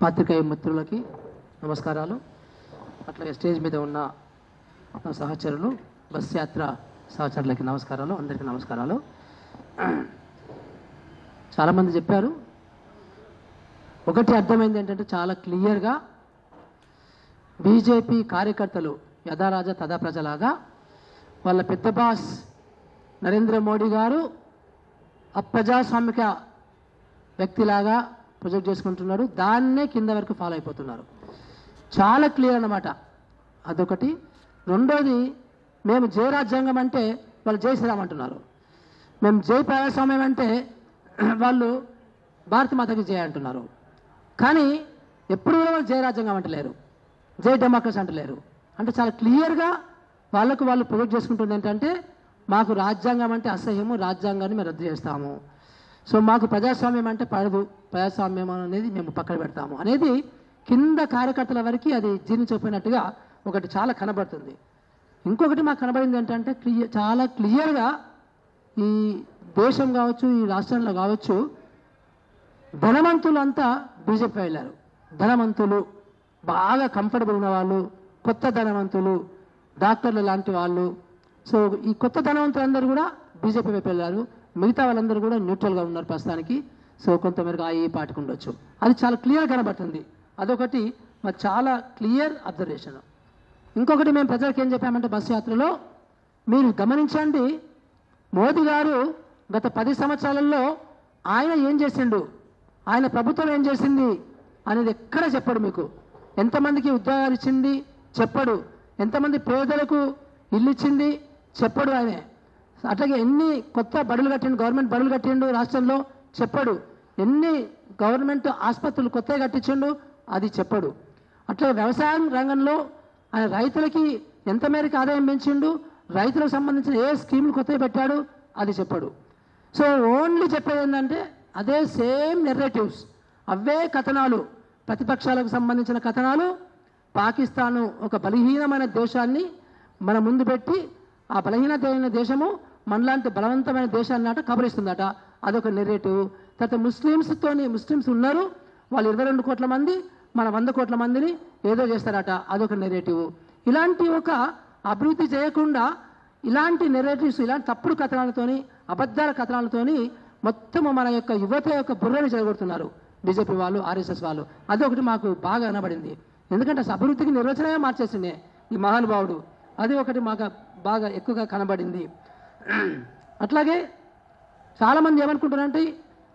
పాత్రికేయ మిత్రులకి నమస్కారాలు. అట్లాగే స్టేజ్ మీద ఉన్న నా సహచరులు, బస్ యాత్ర సహచరులకి నమస్కారాలు. అందరికీ నమస్కారాలు. చాలామంది చెప్పారు. ఒకటి అర్థమైంది ఏంటంటే, చాలా క్లియర్గా బీజేపీ కార్యకర్తలు యథారాజా తదా ప్రజలాగా వాళ్ళ పెద్ద బాస్ నరేంద్ర మోడీ గారు అప్రజాస్వామిక వ్యక్తిలాగా ప్రొజెక్ట్ చేసుకుంటున్నారు. దాన్నే కింద వరకు ఫాలో అయిపోతున్నారు. చాలా క్లియర్ అన్నమాట. అదొకటి. రెండోది, మేము జై రాజ్యాంగం అంటే వాళ్ళు జై శ్రీరామ్ అంటున్నారు. మేము జై ప్రజాస్వామ్యం అంటే వాళ్ళు భారత మాతకి జై అంటున్నారు. కానీ ఎప్పుడు కూడా వాళ్ళు జై రాజ్యాంగం అంటలేరు, జై డెమోక్రసీ అంటలేరు. అంటే చాలా క్లియర్గా వాళ్ళకు వాళ్ళు ప్రొజెక్ట్ చేసుకుంటుంది ఏంటంటే, మాకు రాజ్యాంగం అంటే అసహ్యము, రాజ్యాంగాన్ని మేము రద్దు చేస్తాము, సో మాకు ప్రజాస్వామ్యం అంటే పడదు, ప్రజాస్వామ్యం అనేది మేము పక్కన పెడతాము అనేది కింద కార్యకర్తల వరకు అది జీర్ణించిపోయినట్టుగా ఒకటి చాలా కనబడుతుంది. ఇంకొకటి మాకు కనబడింది ఏంటంటే, చాలా క్లియర్గా ఈ దేశం కావచ్చు, ఈ రాష్ట్రంలో కావచ్చు, ధనవంతులు అంతా బీజేపీ వెళ్ళారు. ధనవంతులు, బాగా కంఫర్టబుల్ ఉన్న వాళ్ళు, కొత్త ధనవంతులు, డాక్టర్లు లాంటి వాళ్ళు, సో ఈ కొత్త ధనవంతులందరూ కూడా బీజేపీ వైపు వెళ్ళారు. మిగతా వాళ్ళందరూ కూడా న్యూట్రల్గా ఉన్నారు ప్రస్తుతానికి. సో కొంతమేరకు ఈ పార్టీకి ఉండొచ్చు. అది చాలా క్లియర్ కనబడుతుంది. అదొకటి మరి చాలా క్లియర్ అబ్జర్వేషన్. ఇంకొకటి, మేము ప్రజలకు ఏం చెప్పామంటే, బస్సు యాత్రలో మీరు గమనించండి, మోదీ గారు గత 10 సంవత్సరాలలో ఆయన ఏం చేసిండు, ఆయన ప్రభుత్వం ఏం చేసింది అనేది ఎక్కడ చెప్పడు. మీకు ఎంతమందికి ఉద్యోగాలు ఇచ్చింది చెప్పడు, ఎంతమంది పేదలకు ఇల్లు ఇచ్చింది చెప్పడు ఆయనే. అట్లాగే ఎన్ని కొత్త బడులు కట్టిండు, గవర్నమెంట్ బడులు కట్టిండు రాష్ట్రంలో చెప్పడు. ఎన్ని గవర్నమెంట్ ఆసుపత్రులు కొత్తగా కట్టించిండు అది చెప్పడు. అట్లా వ్యవసాయం రంగంలో ఆయన రైతులకి ఎంత మేరకు ఆదాయం పెంచిండు, రైతులకు సంబంధించిన ఏ స్కీములు కొత్తగా పెట్టాడు అది చెప్పడు. సో ఓన్లీ చెప్పేది ఏంటంటే, అదే సేమ్ నెరేటివ్స్, అవే కథనాలు, ప్రతిపక్షాలకు సంబంధించిన కథనాలు. పాకిస్తాను ఒక బలహీనమైన దేశాన్ని మన ముందు పెట్టి, ఆ బలహీనమైన దేశము మనలాంటి బలవంతమైన దేశాన్ని అట కబలిస్తుందట. అదొక నెరేటివ్. తర్వాత ముస్లిమ్స్ ఉన్నారు, వాళ్ళు 22 కోట్ల మంది, మన 100 కోట్ల మందిని ఏదో చేస్తారట, అదొక నెరేటివ్. ఇలాంటి ఒక అభివృద్ధి చేయకుండా ఇలాంటి నెరేటివ్స్, ఇలాంటి తప్పుడు కథనాలతోని, అబద్ధాల కథనాలతోని మొత్తము మన యొక్క యువత యొక్క బుర్రని చెడగొడుతున్నారు బీజేపీ వాళ్ళు, ఆర్ఎస్ఎస్ వాళ్ళు. అదొకటి మాకు బాగా కనబడింది. ఎందుకంటే అభివృద్ధికి నిర్వచనమే మార్చేసిండే ఈ మహానుభావుడు. అది ఒకటి మాకు బాగా ఎక్కువగా కనబడింది. అట్లాగే చాలామంది ఏమనుకుంటారంటే,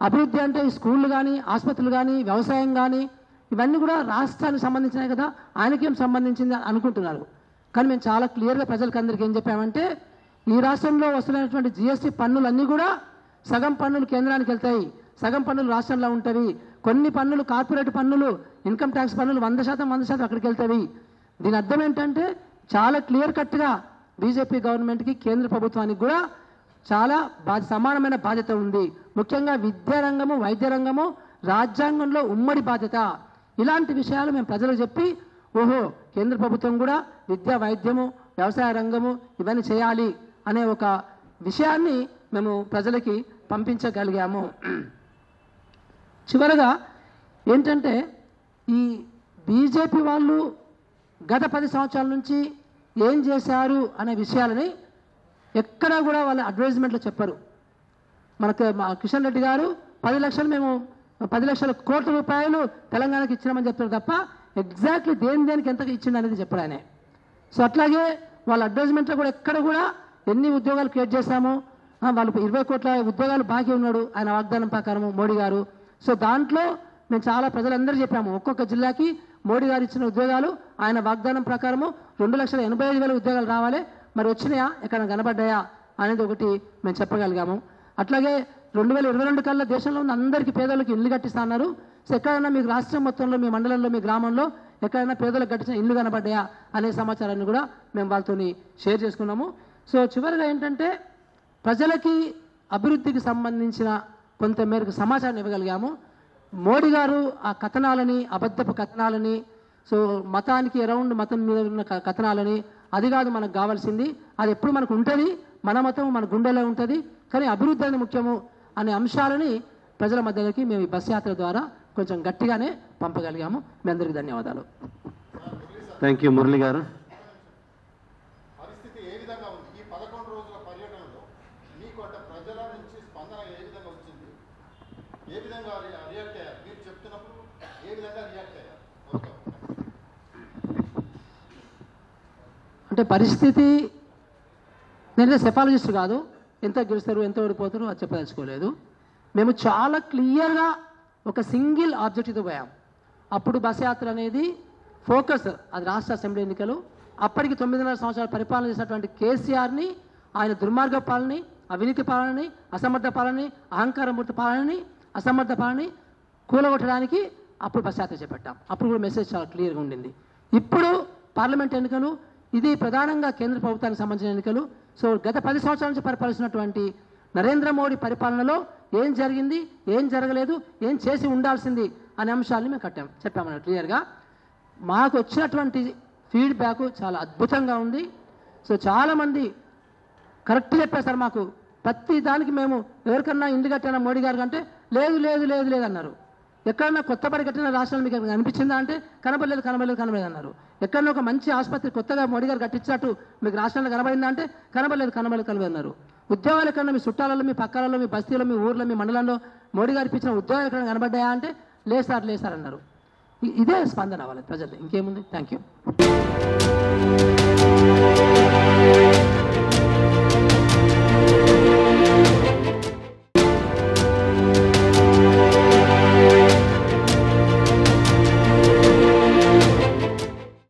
అభివృద్ధి అంటే స్కూళ్ళు కానీ, ఆసుపత్రులు కానీ, వ్యవసాయం కానీ, ఇవన్నీ కూడా రాష్ట్రానికి సంబంధించినవి కదా, ఆయనకేం సంబంధించింది అనుకుంటున్నారు. కానీ మేము చాలా క్లియర్గా ప్రజలకు అందరికీ ఏం చెప్పామంటే, ఈ రాష్ట్రంలో వస్తున్నటువంటి జిఎస్టీ పన్నులన్నీ కూడా సగం పన్నులు కేంద్రానికి వెళ్తాయి, సగం పన్నులు రాష్ట్రంలో ఉంటాయి. కొన్ని పన్నులు, కార్పొరేట్ పన్నులు, ఇన్కమ్ ట్యాక్స్ పన్నులు 100% అక్కడికి వెళ్తాయి. దీని అర్థం ఏంటంటే, చాలా క్లియర్ కట్గా బీజేపీ గవర్నమెంట్కి, కేంద్ర ప్రభుత్వానికి కూడా చాలా సమానమైన బాధ్యత ఉంది. ముఖ్యంగా విద్యారంగము, వైద్య రంగము రాజ్యాంగంలో ఉమ్మడి బాధ్యత. ఇలాంటి విషయాలు మేము ప్రజలకు చెప్పి, ఓహో కేంద్ర ప్రభుత్వం కూడా విద్య, వైద్యము, వ్యవసాయ రంగము ఇవన్నీ చేయాలి అనే ఒక విషయాన్ని మేము ప్రజలకి పంపించగలిగాము. చివరగా ఏంటంటే, ఈ బీజేపీ వాళ్ళు గత 10 సంవత్సరాల నుంచి ఏం చేశారు అనే విషయాలని ఎక్కడా కూడా వాళ్ళ అడ్వర్టైజ్మెంట్లో చెప్పరు. మనకు కిషన్ రెడ్డి గారు 10 లక్షలు, మేము 10 లక్షల కోట్ల రూపాయలు తెలంగాణకి ఇచ్చినామని చెప్తారు తప్ప ఎగ్జాక్ట్లీ దేనికి ఎంత ఇచ్చింది అనేది చెప్పారు ఆయన. సో అట్లాగే వాళ్ళ అడ్వర్టైజ్మెంట్లో కూడా ఎక్కడ కూడా ఎన్ని ఉద్యోగాలు క్రియేట్ చేశాము, వాళ్ళు 20 కోట్ల ఉద్యోగాలు బాకీ ఉన్నాడు ఆయన వాగ్దానం ప్రకారము మోడీ గారు. సో దాంట్లో మేము చాలా ప్రజలందరూ చెప్పాము, ఒక్కొక్క జిల్లాకి మోడీ గారు ఇచ్చిన ఉద్యోగాలు ఆయన వాగ్దానం ప్రకారము 2,85,000 ఉద్యోగాలు రావాలి, మరి వచ్చినాయా, ఎక్కడ కనబడ్డాయా అనేది ఒకటి మేము చెప్పగలిగాము. అట్లాగే 2022 కల్లా దేశంలో ఉన్న అందరికీ పేదలకు ఇల్లు కట్టిస్తా అన్నారు. సో ఎక్కడైనా మీకు రాష్ట్రం మొత్తంలో, మీ మండలంలో, మీ గ్రామంలో ఎక్కడైనా పేదలకు కట్టించిన ఇల్లు కనబడ్డాయా అనే సమాచారాన్ని కూడా మేము వాళ్ళతో షేర్ చేసుకున్నాము. సో చివరిగా ఏంటంటే, ప్రజలకి అభివృద్ధికి సంబంధించిన కొంత మేరకు సమాచారం ఇవ్వగలిగాము. మోడీ గారు ఆ కథనాలని, అబద్ధపు కథనాలని, సో మతానికి అరౌండ్ మతం మీద ఉన్న కథనాలని, అది కాదు మనకు కావాల్సింది. అది ఎప్పుడు మనకు ఉంటుంది, మన మతం మన గుండెలో ఉంటుంది, కానీ అభివృద్ధి అనేది ముఖ్యము అనే అంశాలని ప్రజల మధ్యలోకి మేము ఈ బస్ యాత్ర ద్వారా కొంచెం గట్టిగానే పంపగలిగాము. మీ అందరికీ ధన్యవాదాలు. థ్యాంక్ యూ మురళి గారు. పరిస్థితి ఏ విధంగా ఉంది ఈ 11 రోజుల పర్యటనలో? మీకు అంటే ప్రజల నుంచి స్పందన ఏ విధంగా వచ్చింది? ఏ విధంగా రియాక్ట్ అయ్యారు? మీరు చెప్తున్నప్పుడు ఏ విధంగా రియాక్ట్ అయ్యారు? అంటే పరిస్థితి, నేనే సెఫాలజిస్ట్ కాదు, ఎంత గెలుస్తారు ఎంత ఓడిపోతారు అది చెప్పదలుచుకోలేదు. మేము చాలా క్లియర్గా ఒక సింగిల్ ఆబ్జెక్టివ్తో పోయాం. అప్పుడు బస్ యాత్ర అనేది ఫోకస్, అది రాష్ట్ర అసెంబ్లీ ఎన్నికలు. అప్పటికి 9.5 సంవత్సరాలు పరిపాలన చేసినటువంటి కేసీఆర్ని, ఆయన దుర్మార్గ పాలనని, అవినీతి పాలనని, అసమర్థ పాలనని, అహంకారమూర్తి పాలనని, అసమర్థ పాలనని కూలగొట్టడానికి అప్పుడు బస్ యాత్ర చేపట్టాం. అప్పుడు కూడా మెసేజ్ చాలా క్లియర్గా ఉండింది. ఇప్పుడు పార్లమెంట్ ఎన్నికలు, ఇది ప్రధానంగా కేంద్ర ప్రభుత్వానికి సంబంధించిన ఎన్నికలు. సో గత 10 సంవత్సరాల నుంచి పరిపాలిస్తున్నటువంటి నరేంద్ర మోడీ పరిపాలనలో ఏం జరిగింది, ఏం జరగలేదు, ఏం చేసి ఉండాల్సింది అనే అంశాలని మేము చెప్పామన్నమాట క్లియర్గా. మాకు వచ్చినటువంటి ఫీడ్బ్యాక్ చాలా అద్భుతంగా ఉంది. సో చాలామంది కరెక్ట్ చెప్పారు సార్, మాకు ప్రతి దానికి మేము ఎవరికన్నా ఇండ్లు కట్టినా మోడీ గారు అంటే లేదు లేదు లేదు లేదు అన్నారు. ఎక్కడన్నా కొత్త పడి కట్టిన రాష్ట్రాలు మీకు అనిపించిందా అంటే కనబడలేదు కనబడలేదు కనబడలేదు అన్నారు. ఎక్కడన్నా ఒక మంచి ఆసుపత్రి కొత్తగా మోడీ గారు కట్టించినట్టు మీకు రాష్ట్రంలో కనబడిందా అంటే కనబడలేదు కనబడలేదు కనబడలేదు అన్నారు. ఉద్యోగాలు ఎక్కడన్నా మీ చుట్టాలలో, మీ పక్కలలో, మీ బస్తీలో, మీ ఊర్లో, మీ మండలంలో మోడీ గారు ఇప్పించిన ఉద్యోగాలు ఎక్కడన్నా కనబడ్డాయా అంటే లేదు సార్ అన్నారు. ఇదే స్పందన వాళ్ళ ప్రజలు, ఇంకేముంది. Thank you.